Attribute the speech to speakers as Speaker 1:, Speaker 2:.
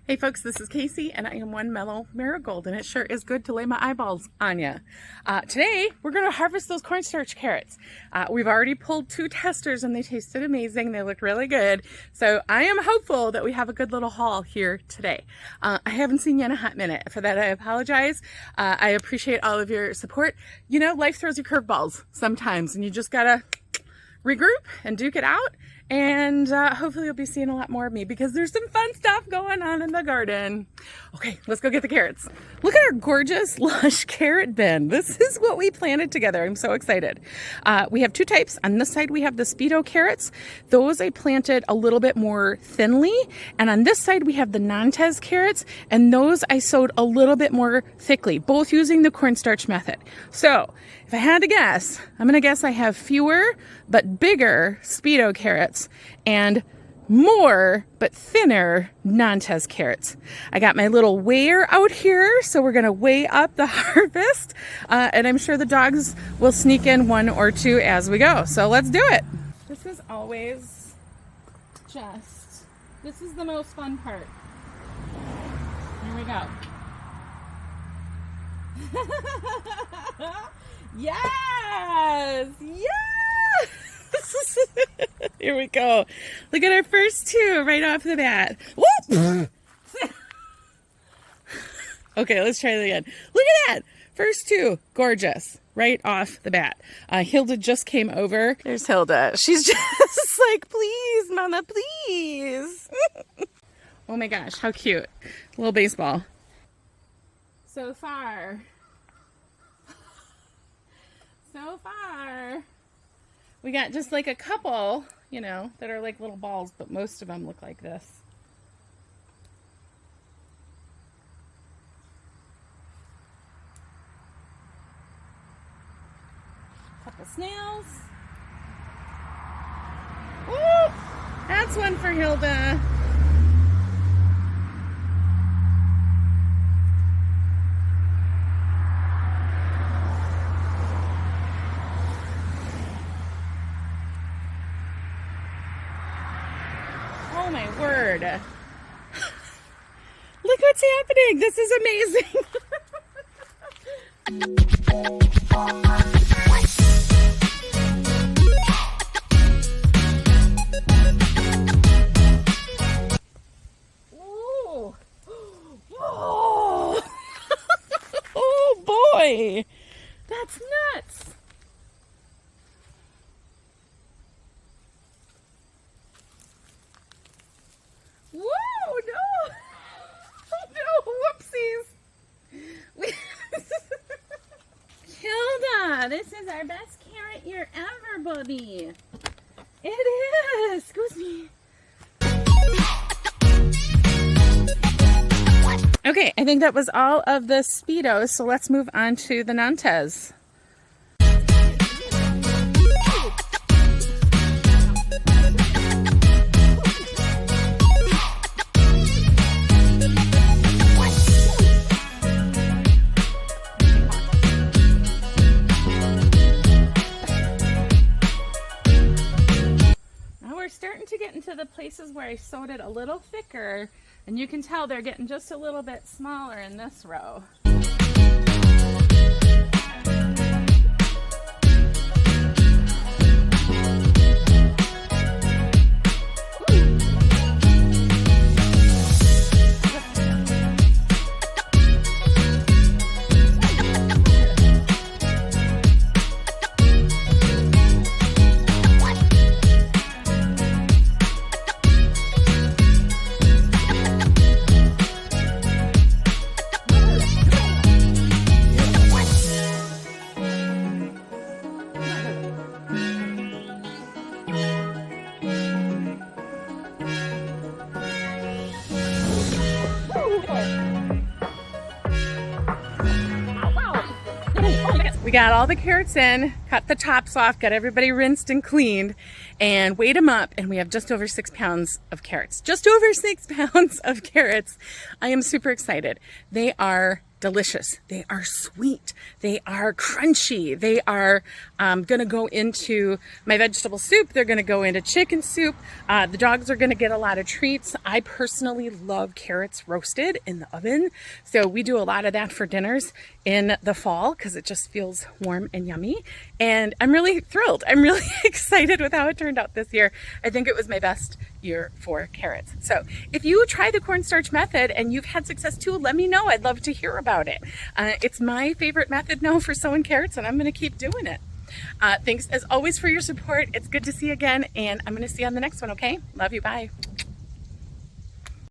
Speaker 1: Hey folks, this is Casey and I am one mellow marigold and it sure is good to lay my eyeballs on ya. Today we're going to harvest those cornstarch carrots. We've already pulled 2 testers and they tasted amazing. They looked really good. So I am hopeful that we have a good little haul here today. I haven't seen you in a hot minute. For that I apologize. I appreciate all of your support. You know, life throws you curveballs sometimes and you just gotta regroup and duke it out. And hopefully you'll be seeing a lot more of me because there's some fun stuff going on in the garden. Okay, let's go get the carrots. Look at our gorgeous lush carrot bin. This is what we planted together. I'm so excited. We have 2 types. On this side we have the Speedo carrots. Those I planted a little bit more thinly. And on this side we have the Nantes carrots, and those I sowed a little bit more thickly, both using the cornstarch method. So if I had to guess, I'm gonna guess I have fewer but bigger Speedo carrots and more but thinner Nantes carrots. I got my little weigher out here, so we're gonna weigh up the harvest, and I'm sure the dogs will sneak in 1 or 2 as we go. So let's do it. This is always this is the most fun part. Here we go. Yes! Yes! Here we go. Look at our first 2 right off the bat. Whoop! Okay, let's try that again. Look at that! First 2. Gorgeous. Right off the bat. Hilda just came over. There's Hilda. She's just like, please, Mama, please. Oh my gosh, how cute. Little baseball. So far, we got just like a couple, you know, that are like little balls, but most of them look like this. Couple snails. Woo! That's one for Hilda. Oh my word. Look what's happening. This is amazing. Ooh. Whoa. Oh boy. That's nuts. Whoa, no! No, whoopsies! Hilda, this is our best carrot year ever, buddy. It is! Excuse me. Okay, I think that was all of the Speedos, so let's move on to the Nantes. Starting to get into the places where I sowed it a little thicker, and you can tell they're getting just a little bit smaller in this row. We got all the carrots in, cut the tops off, got everybody rinsed and cleaned, and weighed them up, and we have just over 6 pounds of carrots. Just over 6 pounds of carrots. I am super excited. They are delicious. They are sweet. They are crunchy. They are going to go into my vegetable soup. They're going to go into chicken soup. The dogs are going to get a lot of treats. I personally love carrots roasted in the oven. So we do a lot of that for dinners in the fall because it just feels warm and yummy. And I'm really thrilled. I'm really excited with how it turned out this year. I think it was my best year for carrots. So if you try the cornstarch method and you've had success too, let me know. I'd love to hear about it. It's my favorite method now for sowing carrots, and I'm going to keep doing it. Thanks as always for your support. It's good to see you again, and I'm going to see you on the next one, okay? Love you. Bye.